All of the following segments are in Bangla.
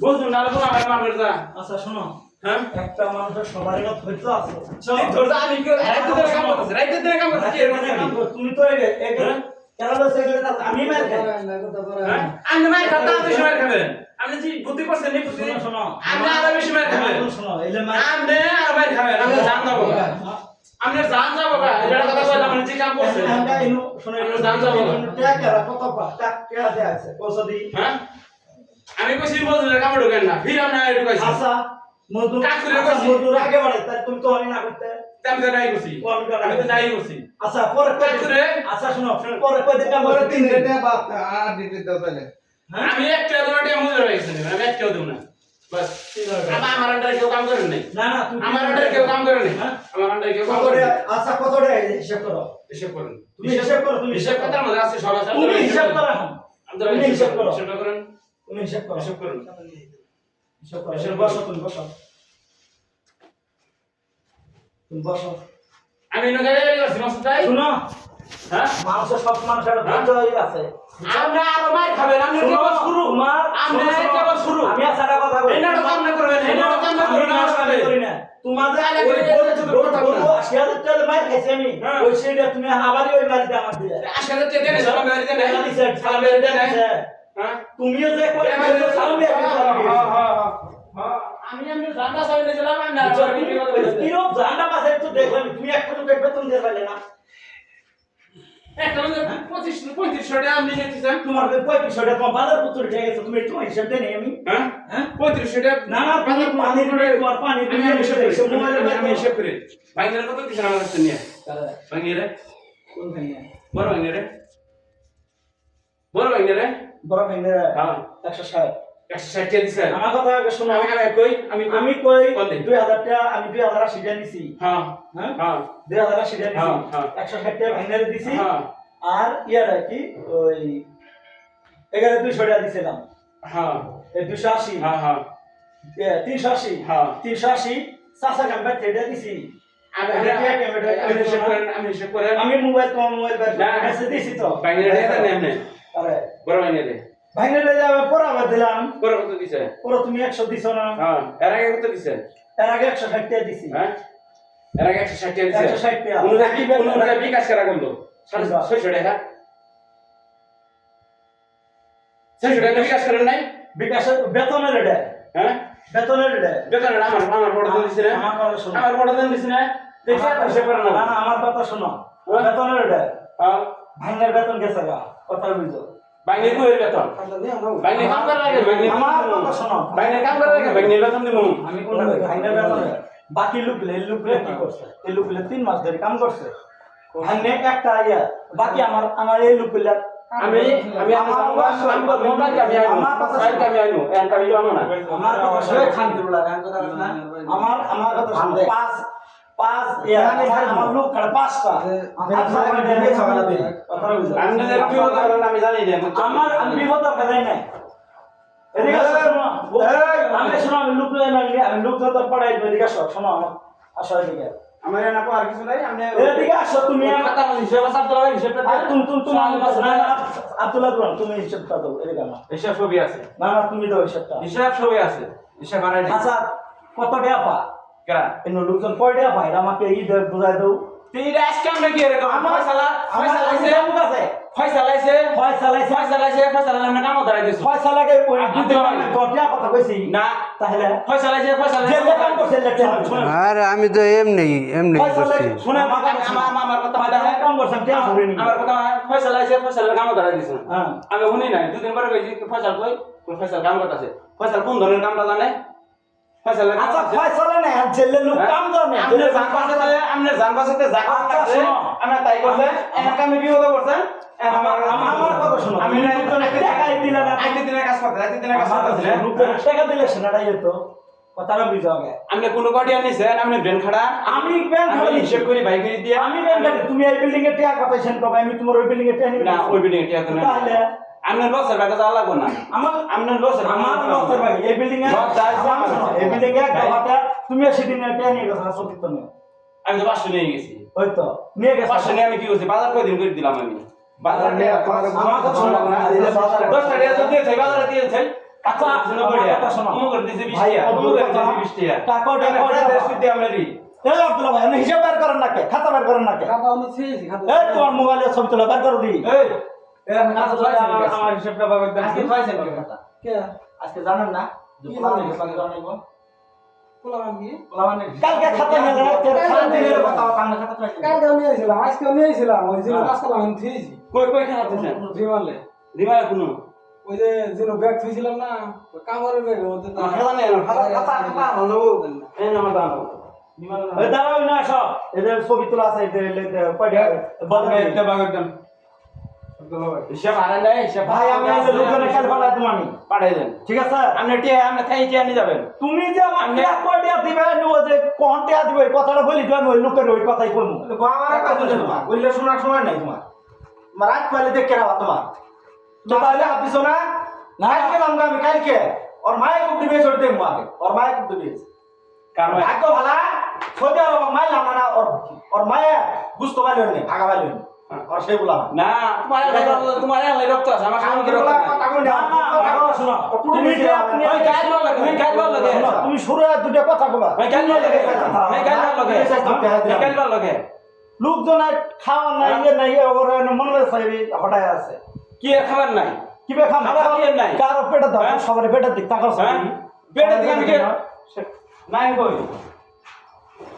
বুঝুন না কোন আমার মারবে না। আচ্ছা শোনো, হ্যাঁ একটা মানুষের সবার একটা ধৈর্য আছে। এই ধরতে আমি কি রাইতে ধরে কাম করতেছি, রাইতে ধরে কাম করতেছি, কি করতেছি? তুমি তো কেন বলছো এগুলো আমি মার খাই? হ্যাঁ আমি মার খাতা আপনি সময় খাবেন। আপনি যে বুদ্ধি করছেন নি বুদ্ধি শোনো, আপনি আরো বেশি মার খাবেন। শোনো এলে মার আপনি আরো মার খাবেন। আপনি জান যাবো গা। আপনি জান যাবো গা। এটা কথা বললাম আপনি যে কাম করছেন। আমরা ইনু শোনো আমরা জান যাবো গা। টাকা কত পা টাকা দেয়া আছে পয়সা হ্যাঁ আমি কইছি মজুরের কামে ঢোকেন না, ফির আমরা ঢুকাইছি। আচ্ছা মজদুর কাকুরে কইছি। মজদুর আগে বাড়ে তাই তুমি তো আমি না করতে আমি তো নাই করছি, আমি তো নাই করছি। আচ্ছা পরে কাকুরে আচ্ছা শোনো পরে কই দিন কাম করে তিন দিন হ্যাঁ আমি একটা দোয়াটি মজুর হয়ে গেছি, আমি একটাও দেব না। বাস আমার আন্ডারে কেউ কাম করেন নাই। না না তুমি আমার আন্ডারে কেউ কাম করেন নাই। হ্যাঁ? আমার আন্ডারে কেউ কাম কত করেন নাই। আচ্ছা কত টাকা হিসাব করো হিসাব করেন। তুমি হিসাব করো তুমি হিসাব কথার মধ্যে আছে সব আছে। তুমি হিসাব করো এখন আপনারা তুমি হিসাব করো হিসাবটা করেন। তুমি হিসাব করো হিসাব করেন। হিসাব করো হিসাব বসো তুমি বসো তুমি বসো আমি নগরে গেছি মাসুদাই। শুনো হ্যাঁ মানুষের সব মানুষের ধৈর্য হয়ে আছে আমরা আরো মার খাবেন, আপনি কেবল শুরু। তোমার আপনি কেবল শুরু। আমি আসাটা কথা বলি এই নাটক আপনি করবেন, এই নাটক আপনি করবেন আমার সাথে। করি না তোমাদের তাহলে ওই করে বলবো যেতে হবে, কথা বলো না। 80,000 টাকা মার খাইছি আমি হ্যাঁ। ওই সেটা তুমি আবারই ওই মারিতে আমার দিয়ে আসলে তো দেন সালাম বেরিয়ে দেন। টাকা দিছে, সালাম বেরিয়ে দেন। হ্যাঁ। হ্যাঁ তুমিও যে করে দিয়েছো, সালাম দিয়ে দিছো আমাকে। আমি আমি জানা সামনে গেলাম আমি না কিরকম জানা পাশে একটু দেখলাম তুমি একটা তো দেখবে তুমি দিয়ে পারলে না একটা মানে 25-35 টাকা আমি নিয়েছিলাম। তোমার 35 টাকা তোমার বাজার পুত্র ঠিক আছে তুমি একটু হিসাব দেন আমি হ্যাঁ হ্যাঁ 35 টাকা না না পানির তোমার পানি আমি তুমি হিসাব করি, মোবাইলে আমি হিসাব করি। বাইরে কত দিছেন আমার কাছে নিয়ে? বাইরে কোন ভাইয়া বড় বাইরে বড় বাইরে বড় ভাইয়া হ্যাঁ 160 160 টাকা দিছেন। আমার কথা আগে শোনো আমি কই আমি আমি কই কত? 2000 টাকা আমি 2080 টাকা নিছি হ্যাঁ হ্যাঁ হ্যাঁ 2080 টাকা হ্যাঁ, নিছি হ্যাঁ। 160 টাকা ভাইনারে দিছি হ্যাঁ আর ইয়ারা কি ওই 11,200 টাকা দিছিলাম হ্যাঁ এই 280 হ্যাঁ হ্যাঁ 380 হ্যাঁ 380 চাচা কামবা ছেড়ে দিছি আমি হিসাব করে আমি মোবাইল তোমার মোবাইল না। মেসেজ দিছি তো বাইরে দেন এমনি আরে বড় বাইরে ভাইনারে যাবে পড়াবা দিলাম বড় কত দিছে? পুরো তুমি 100 দিছো না হ্যাঁ এর আগে কত দিছে? এর আগে 160 টাকা দিছি হ্যাঁ এর আগে 160 টাকা দিছে। 160 টাকা অনুযায়ী বিকাশ করা করলো 650 টাকা 600 টাকা বিকাশ করেন নাই? বিকাশ বেতনের এটা হ্যাঁ বেতনের এটা বেতন আমার বড় দিন দিছে না? আমার কথা শোনো আমার বড় দিন দিছে না? দেখে হিসাব করেন না না। না আমার কথা শোনো হ্যাঁ? বেতনের এটা হ্যাঁ ভাইনার বেতন গেছে গা কথা বুঝো বাইরে কইর বেতন বাইরে কাম করার আগে বাইরে আমার কথা শোনো বাইরে কাম করার আগে বাইরে বেতন দিমু। আমি কোন ভাইনার বেতন বাকি লোকগুলো এই লোকগুলো কি করছে এই লোকগুলো 3 মাস ধরে কাম করছে ভাইনে একটা ইয়া বাকি আমার এই লোকগুলো আমি আমি আমার কাম করব না আমি আইনো আমি আইনো এন কামি জানো না। আমার কথা শুনে খান দিবলা আমার কথা শুনে পাঁচ আমার লোক খাড়া 5টা আমি যে কি করেন আমি জানি না। আমার আমি বিপদ ফেলাই নাই এদিকে শোনো আমি শোনো আমি লোক লই লাগলি আমি লোক যত পড়াই এদিকে শোনো আমার আসো এদিকে আমার না আর কিছু নাই আপনি এদিকে আসো তুমি কথা হিসাব আছে আপনারা হিসাবটা আর তুমি আব্দুল্লাহ তুমি হিসাবটা দাও এদিকে না হিসাব ছবি আছে না তুমি দাও হিসাবটা হিসাব ছবি আছে হিসাব বানাই নাই। আচ্ছা কত টাকা পা কেন এনে লোকজন কয় টাকা পায় আমাকে এই বুঝাই দাও তিন আজকে আমরা কি এরকম ফয়সালা ফয়সালাইছে আমার আছে ফয়সালাইছে ফয়সালাইছে ফয়সালা আমরা কাম ধরাই দিছো ফয়সালাকে ওই দুটো টাকা কথা কইছি না তাহলে ফয়সালাইছে যে কাম করছে শুনে আরে আমি তো এমনি ফয়সালা করছি শুনে আমার কথা মাথা কাম করছে কেন ধরেনি আমার কথা ফয়সালাইছে ফয়সালা কাম ধরাই দিছো হ্যাঁ আমি শুনি নাই দুদিন পরে কইছি ফয়সাল কই ফয়সাল কাম করতেছে ফয়সাল কোন ধরনের কামটা জানে ফয়সাল আচ্ছা ফয়সালা না জেলে লোক কাম জানে আমনে জানবাসাতে যা আচ্ছা, আছে শোনো। আমরা তাই করছে এনাকে আমি বিপদ করছেন আমার কথা শোনো আমি না টাকা দিলা না আইতে দিনের কাজ করতে আইতে দিনের কাজ করতে টাকা দিলে সেটাই তো কথাটা বুঝো আগে আপনি কোন কোয়ার্টার নিছেন আপনি ব্রেন খাড়া আমি ব্যাংক আমি হিসাব করি বাইক করে দিয়ে আমি ব্যাংক তুমি এই বিল্ডিং এর টাকা কথাইছেন কবে আমি তোমার ওই বিল্ডিং এর টাকা নিব না ওই বিল্ডিং এ টিয়া না তাহলে আপনার লসের টাকা যা লাগবে না আমার আপনার লসের আমার লসের ভাই এই বিল্ডিং এ এই বিল্ডিং এ কথা তুমি সেদিন টাকা নিয়ে গেছো সত্যি তো নিও আমি তো 500 নিয়ে গেছি ওই তো নিয়ে গেছো 500 নিয়ে আমি কি করছি বাজার কই দিন করে দিলাম আমি বাজার নিয়ে আমার কথা শোনো না 10 টাকা দিয়ে দিয়েছে বাজারে দিয়েছে আচ্ছা আমার কথা শোনো তুমি করে দিছে 20 ভাই টাকা তুমি করে কথা দিছে 20 টাকা টাকা সুদে আমরা দি এই আব্দুল্লাহ ভাই আপনি হিসাব বের করেন না কে খাতা বের করেন না কে টাকা আমি চেয়েছি খাতা এই তোমার মোবাইলে ছবি তোলা বের করে দি এই আমার হিসাবটা বাবা আজকে পাইছেন কি খাতা কে আজকে জানেন না যে কি পোলাপান জানেন? সঙ্গে জানাইবো পোলাপান কি কালকে খাতা নিয়ে রাখতে খাতা নিয়ে কথা বাংলা খাতা পাইছেন কালকে আমি আইছিলাম আজকে আমি আইছিলাম ওই যে কাজ করলাম আমি থুইছি কই কই খারাপ দিছেন রিমালে দিবালা কোনো ওই যে ব্যাগ থুইছিলাম না কামড়ের ব্যাগ ওদের খাতা নেই খাতা হলো এই নাম দাও এই দাঁড়াও না সব এদের ছবি তোলা আছে এদের কয়টা বলেন একটা বাগের দাম হিসাব আরে নাই হিসাব ভাই আমি এই যে লোকজনের খেল পাঠাই তুমি আমি পাঠাই দেন ঠিক আছে আপনি টিয়া আপনি থাই টিয়া নিয়ে যাবেন তুমি যে আমার টিয়া কয়টা দিবে ও যে কোন টিয়া দিবে এই কথাটা বলি তো আমি ওই লোকের ওই কথাই কইমু আমার কাজ হচ্ছে তোমার বললে শোনার সময় নাই তোমার তোমার রাত পাইলে দেখে রাখা তোমার তো তাহলে আপনি না না। কালকে নামগা আমি কালকে ওর মায়ের কুপ দিবে ছোট দেবো আগে ওর মায়ের কুপ দিবে কারণ ভাগ্য ভালা সৌদি আরব মাইল না ওর মায়ে বুঝতে পারলেন না ভাগা পারলেন ওর সেগুলা না তোমার এলাই রক্ত আছে আমার সামনে রক্ত নাই। তুমি যে আপনি ওই গাল মার লাগে ওই গাল মার লাগে তুমি শুরু দুটো কথা কবা ওই গাল মার লাগে ওই গাল মার লাগে ওই গাল মার লাগে লোকজনের খাওয়া নাই ইয়ে নাই ওর মনে চাইবি হঠাৎ আছে কি আর খাবার নাই কি বে খাম খাবার কি আর নাই? কারো পেটে দাও হ্যাঁ? সবার পেটে দিক টাকা হ্যাঁ পেটে দিকে আমি কি নাই কই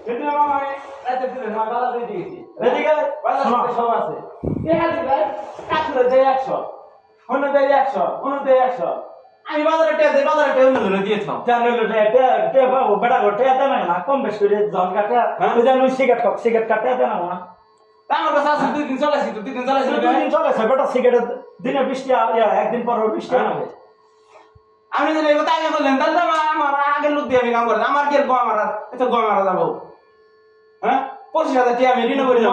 এদিকে মামা রাতে দিলে না বালা দিয়ে দিয়েছি এদিকে বালা শোনো। সব আছে এই হাতে ভাই কাকুরে দেয় 100 হনে দেয় 100 হনে দেয় 100 আমি বাজারে টেয়া ধরে দিয়েছিলাম জানো তে বাবু বেটা গো তে দেনা না কম বেশ করে জন কাটা হ্যাঁ? ওই জানো সিগারেট কাটা দেনা না তা আমার কাছে আছে 2 দিন চলাইছি তো 2 দিন চলাইছি দুই দিন চলেছে বেটা সিগারেট দিনে 20 টাকা একদিন পর 20 টাকা হ্যাঁ। আমি যদি এই কথা আগে বললেন তাহলে তো আমার আগের লোক দিয়ে আমি কাম করেন আমার কি গো আমার এত গো মারা যাবো হ্যাঁ 25,000 টাকা আমি ঋণ করি না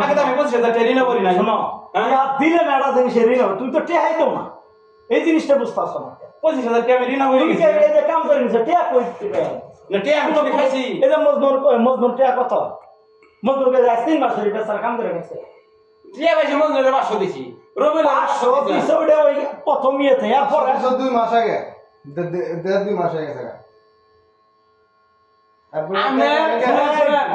আগে তো আমি 25,000 টাকা ঋণ করি না শোনো হ্যাঁ ইয়া দিলে না এটা জিনিস ঋণ হবে তুমি তো টেহাই দাও না এই জিনিসটা বুঝতে পারছো না 25,000 টাকা আমি ঋণ করি তুমি যে এই যে কাম করে নিছো টেয়া কই দিবে না টাকা আমি তুমি খাইছি এই যে মজনুর টেয়া কত মজনুরকে যাই 3 মাস ধরে বেচার কাম করে গেছে টাকা পাইছি মজুরে 500 দিছি রবির 500 দিছে ওটা ওই প্রথম ইয়েতে এরপর 2 মাস আগে 2 মাস আগে স্যার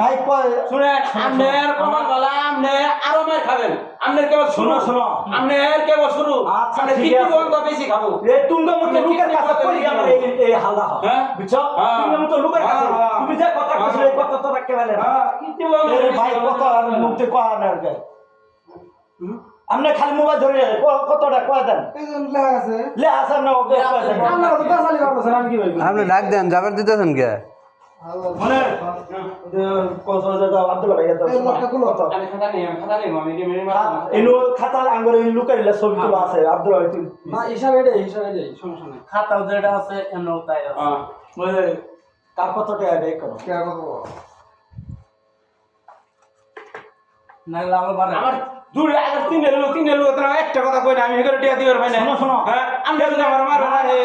ভাই কয় শুনেন আমনের কমাল বলা আমনে আরো মার খাবেন আমনের কেবল শুনো শোনো। আমনের কেবল শুরু আচ্ছা, আমনে ঠিক কিডনি আছে। বন্ধ বেশি খাবো এই তুঙ্গ মতো লোকের কাছে কই আমার এই হালদা হ্যাঁ? বুঝছো হ্যাঁ। তুঙ্গ মতো লোকের কাছে হ্যাঁ, হ্যাঁ। তুমি যে কথা কইছিলে এই কথা তো রাখতে পারলে না কিডনি বন্ধ এই ভাই কত আর মুখতে কয় না আর গায় আমনে খালি মোবাইল ধরে কতটা কয় দেন এই যে লেখা আছে লে আসেন না ওকে কয় দেন আপনারা তো কাজালি করতেছেন আমি কি বলবো আপনি ডাক দেন যাবার দিতেছেন কে মানে কত দাদা আব্দুল্লাহ ভাই দাদা এই লোকটা গুলো তো আমি খাতা নেই আমি মেরে ইনো খাতা আঙ্গুরে লুকাইলে ছবি তোলা আছে আব্দুল্লাহ ভাই তুই না হিসাব এটাই সমস্যা নাই খাতা যেটা আছে এনো তাই আছে হ্যাঁ ওই কার কতটা এড করো নাইলে আমার দূর আগে তিন লোক তোরা একটা কথা কই না আমি এগুলো টিয়া দিবার ভাই না শোনো, শোনো। হ্যাঁ আমি যদি আমার মার আরে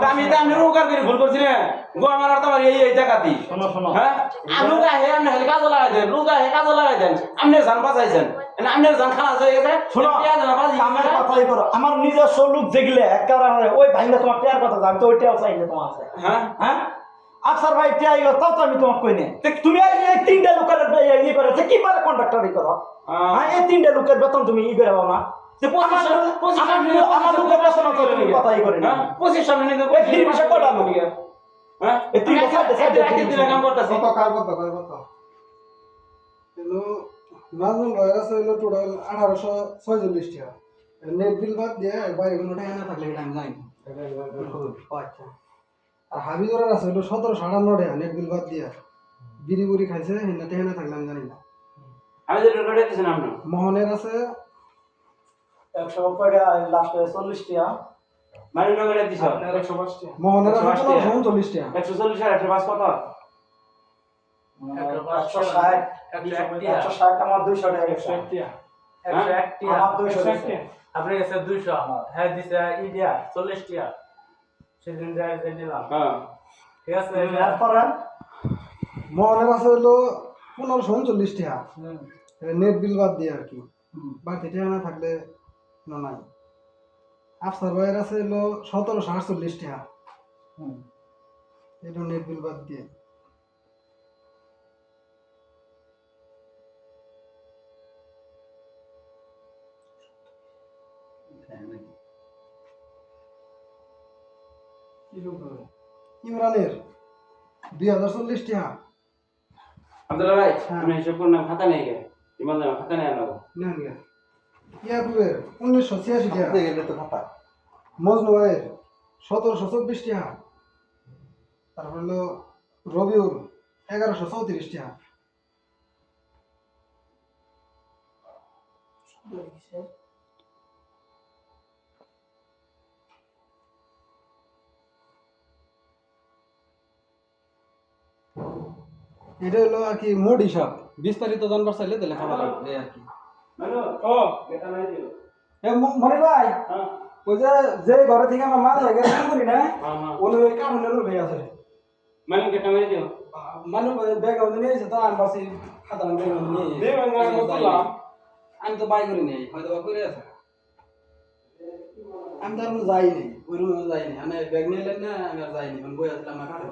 আমি তো আমি রোগার করে ভুল করছি না গো আমার আর তোমার এই জায়গাতি শোনো শোনো হ্যাঁ আমি গায়ে আপনি খালি কাজে লাগাই দেন লুগা হে কাজে লাগাই দেন আপনি জান বাঁচাইছেন না আপনি জান খালাস হয়ে গেছে শোনো টিয়া জানা বাজি আমার কথাই করো আমার নিজস্ব লোক দেখলে এক কারণে ওই ভাইলে তোমার টিয়ার কথা আমি তো ওইটাও চাইলে তোমার আছে হ্যাঁ হ্যাঁ আফসার ভাই টিয়া তাও তো আমি তোমাকে কই নে তুমি এই তিনটা লোকের ই করেছে কি পারে কন্ট্রাক্টরি করো হ্যাঁ এই তিনটা লোকের বেতন তুমি ই করে না যে আমার লোকের বেতন তো তুমি কথাই করে না পজিশন নিয়ে দেবো এই ফির মাসে কটা লোক হ্যাঁ এই তিনটা সাইডে একই দিনে কাম করতেছি কত কার কত কয় কত হলো নাজমুল ভাইরাস হলো টোটাল 1846 টাকা নেট বিল বাদ দিয়ে বাইরে কোনো টাকা না থাকলে এটা আমি জানি না আচ্ছা আর হাবিজুরের আছে হলো 1758 টাকা নেট বিল বাদ দিয়ে বিড়ি বুড়ি খাইছে হিনা টাকা না থাকলে আমি জানি না আমি যে রেকর্ডে দিছেন আপনি মোহনের আছে 100 পরে লাস্ট 40 টাকা মানে রেকর্ডে দিছ আপনার 105 টাকা মোহনের আছে 39 টাকা 140 আর 105 কত 160 160 আমার 200 টাকা 101 টাকা আমার 200 টাকা আপনি গেছে 200 হ্যাঁ দিছে ইডিয়া 40 টাকা সেদিন যাই দিলাম হ্যাঁ ঠিক আছে এরপরে মোহনের আছে হলো 1539 টাকা নেট বিল বাদ দিয়ে আর কি বাকি টাকা না থাকলে না নাই আফসার ভাইয়ের আছে হলো 1748 টাকা এটা নেট বিল বাদ দিয়ে ইমরানের 2040 টাকা আব্দুল্লাহ ভাই হ্যাঁ। আমি হিসাব করলাম খাতা নেই গে ইমান খাতা নেই আনবো নেন গে ইয়াকুবের 1986 টাকা দেখে গেলে তো খাতা মজনু ভাইয়ের 1724 টাকা তারপর হলো রবিউল 1134 টাকা এটা হলো আর কি মোট হিসাব বিস্তারিত জানবার চাইলে তাহলে খাবার লাগবে এই আর কি ও এটা নাই দিও মনে ভাই হ্যাঁ ওই যে ঘরে থেকে আমরা মাছ আগে রান্না করি না হ্যাঁ হ্যাঁ ওই কারণের ভাই আছে মানে কেটা মেরে দিও মানে ব্যাগ আমাদের নিয়ে এসে তো আর বাসি খাতা ব্যাগ আমাদের নিয়ে দে আমি বললাম আমি তো বাই করি নাই হয়তো বা করে আছে আমি তো আর যাইনি ওই রুমে যাইনি আমি ব্যাগ নিয়ে এলেন না আমি আর যাইনি মানে বই আসলাম না কাটে